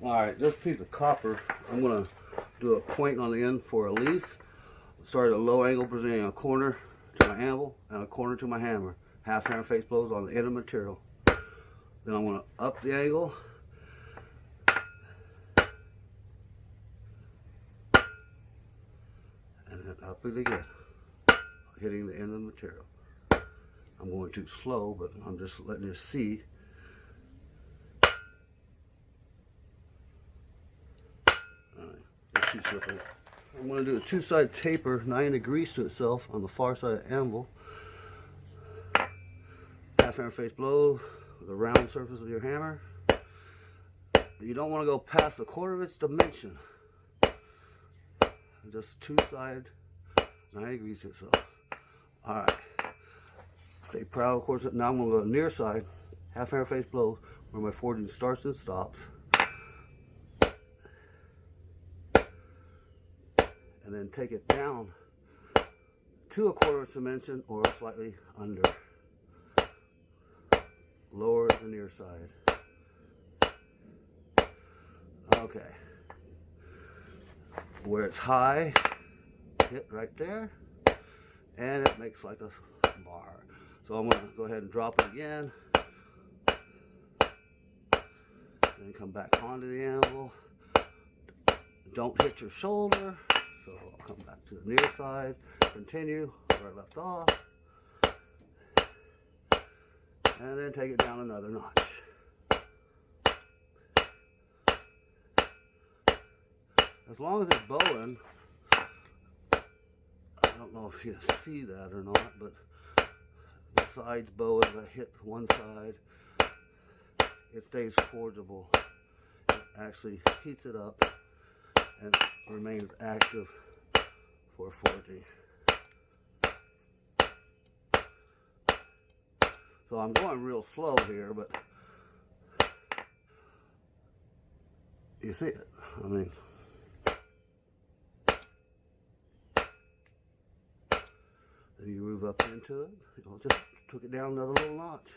Alright, this piece of copper, I'm going to do a point on the end for a leaf. Start at a low angle, presenting a corner to my anvil and a corner to my hammer. Half hammer face blows on the end of the material. Then I'm going to up the angle. And then up it again, hitting the end of the material. I'm going too slow, but I'm just letting you see. It's too simple. I'm going to do a two-side taper, 90 degrees to itself on the far side of the anvil. Half hammer face blow with the round surface of your hammer. You don't want to go past a quarter of its dimension. Just two-side, 90 degrees to itself. Alright. Stay proud, of course. Now I'm going to go near side, half hammer face blow, where my forging starts and stops. And then take it down to a quarter of its dimension or slightly under. Lower the near side. Okay. Where it's high, hit right there, and it makes like a bar. So I'm going to go ahead and drop it again. Then come back onto the anvil. Don't hit your shoulder. So I'll come back to the near side, continue where I left off, and then take it down another notch. As long as it's bowing, I don't know if you see that or not, but the sides bow as I hit one side, it stays forgeable. It actually heats it up and remains active for forging. So I'm going real slow here, but you see it. I mean, then you move up into it. Just took it down another little notch.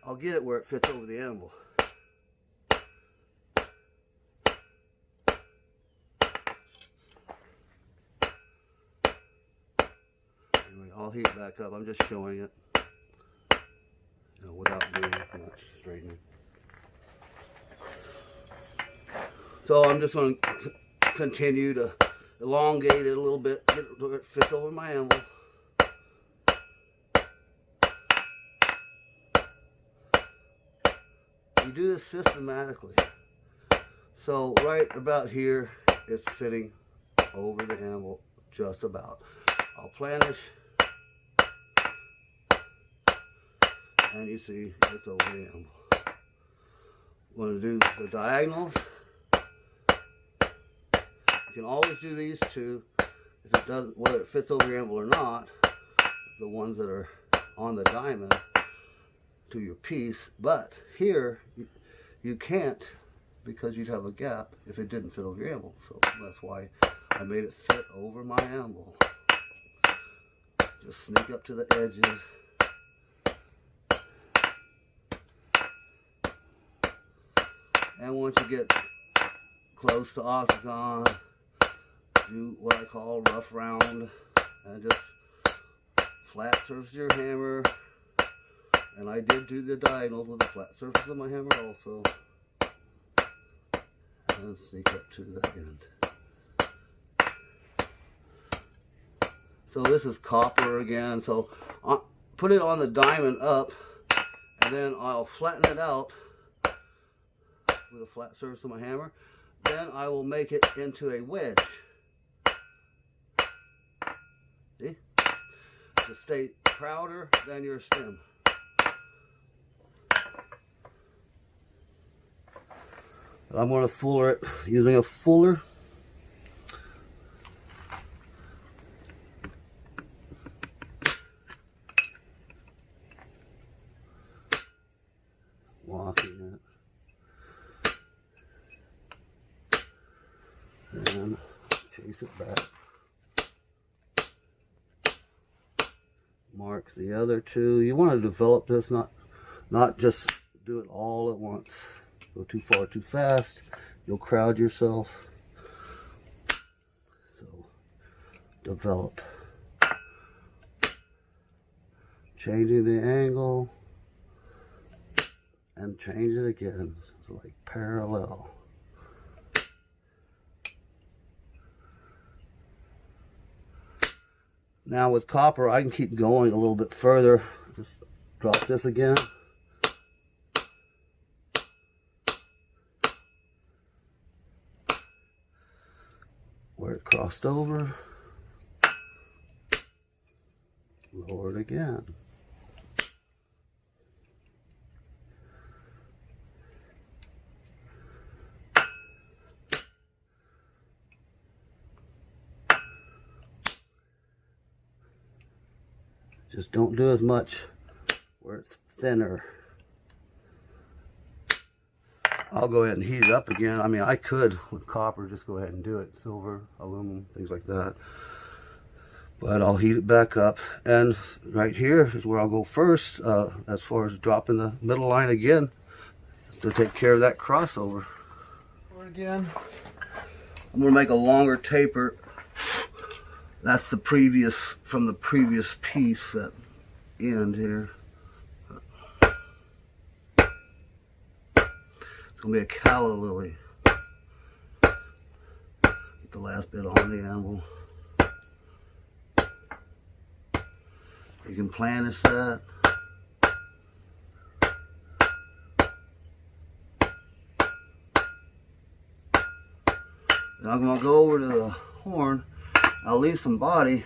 I'll get it where it fits over the anvil. I'll heat it back up. I'm just showing it, without doing much straightening. So I'm just going to continue to elongate it a little bit, get it where it fits over my anvil. You do this systematically. So right about here, it's fitting over the anvil just about. I'll planish. And you see it's over the anvil. I'm going to do the diagonals. You can always do these two, if it doesn't, whether it fits over your anvil or not, the ones that are on the diamond to your piece. But here, you can't, because you'd have a gap if it didn't fit over your anvil. So that's why I made it fit over my anvil. Just sneak up to the edges. And once you get close to octagon, do what I call rough round, and just flat surface your hammer. And I did do the diagonals with the flat surface of my hammer also. And sneak up to the end. So this is copper again. So put it on the diamond up, and then I'll flatten it out with a flat surface of my hammer. Then I will make it into a wedge. See? To stay prouder than your stem. I'm going to fuller it using a fuller. Walking it. And chase it back. Mark the other two. You want to develop this, not just do it all at once. Go too far too fast, you'll crowd yourself. So develop. Changing the angle and change it again. So like parallel. Now with copper, I can keep going a little bit further. Just drop this again. Where it crossed over. Lower it again. Just don't do as much where it's thinner. I'll go ahead and heat it up again. I mean, I could with copper just go ahead and do it. Silver, aluminum, things like that. But I'll heat it back up. And right here is where I'll go first as far as dropping the middle line again. Just to take care of that crossover. Again, I'm going to make a longer taper. That's the previous, from the previous piece, that end here. It's going to be a calla lily. Get the last bit on the anvil. You can planish that. Then I'm going to go over to the horn. I'll leave some body,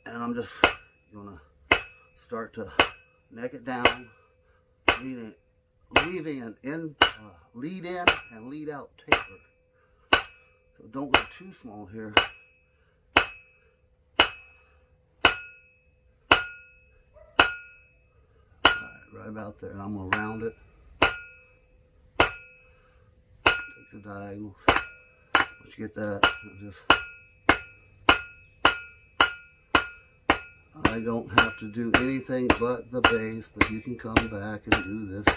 and I'm just going to start to neck it down, leaving an lead in and lead out taper. So don't go too small here. Right about there, and I'm going to round it. Take the diagonals. Once you get that, I don't have to do anything but the base, but you can come back and do this too.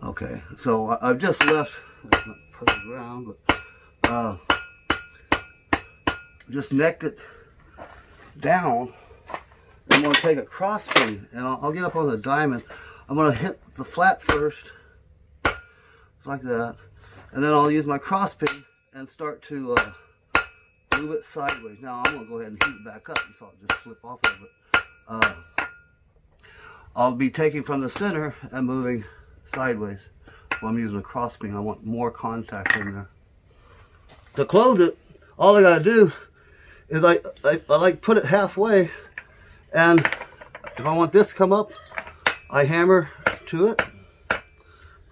Okay, so I've just left, that's not perfect round, but just necked it down. I'm going to take a cross pin, and I'll get up on the diamond. I'm going to hit the flat first, just like that, and then I'll use my cross pin and start to move it sideways. Now I'm going to go ahead and heat it back up, so I'll just flip off of it. I'll be taking from the center and moving sideways. Well, I'm using a cross pin. I want more contact in there. To close it, all I got to do is I like put it halfway, and if I want this to come up, I hammer to it,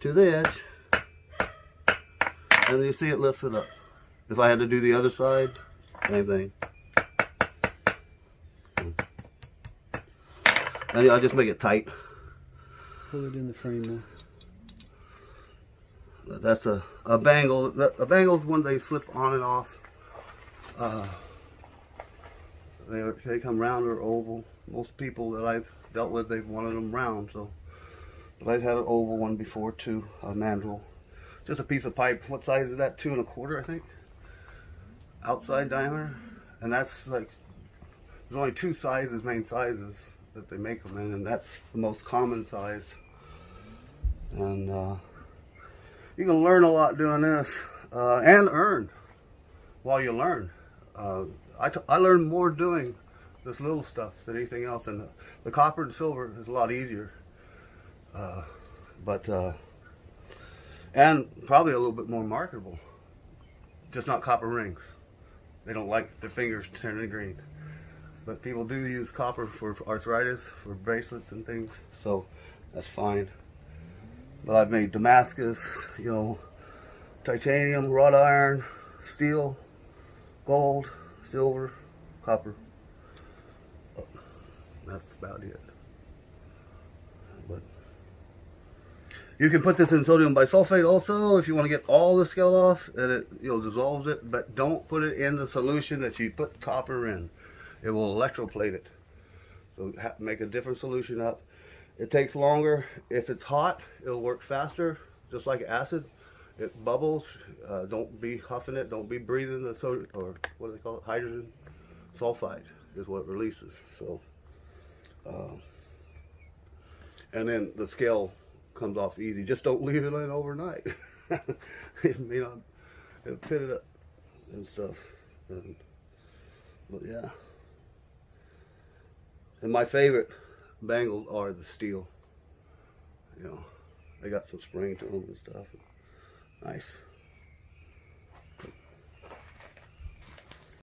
to the edge, and you see it lifts it up. If I had to do the other side, same thing. And I'll just make it tight. Pull it in the frame now. That's a bangle. A bangle is when they slip on and off. They come round or oval. Most people that I've dealt with, they've wanted them round. So, but I've had an oval one before too, a mandrel. Just a piece of pipe. What size is that? 2 1/4, I think. Outside diameter, and that's like there's only 2 sizes, main sizes that they make them in, and that's the most common size. And you can learn a lot doing this, and earn while you learn. I learned more doing this little stuff than anything else, and the copper and silver is a lot easier, and probably a little bit more marketable. Just not copper rings. They don't like their fingers turning green. But people do use copper for arthritis, for bracelets and things, so that's fine. But I've made Damascus, you know, titanium, wrought iron, steel, gold, silver, copper. That's about it. But you can put this in sodium bisulfate also if you want to get all the scale off, and it, you know, dissolves it. But don't put it in the solution that you put copper in. It will electroplate it. So make a different solution up. It takes longer. If it's hot, it'll work faster, just like acid. It bubbles. Don't be huffing it. Don't be breathing the sodium, or what do they call it? Hydrogen sulfide is what it releases. So, and then the scale comes off easy. Just don't leave it in overnight. It may not, it'll pit it up and stuff. But yeah. And my favorite bangles are the steel. You know, they got some spring to them and stuff. Nice.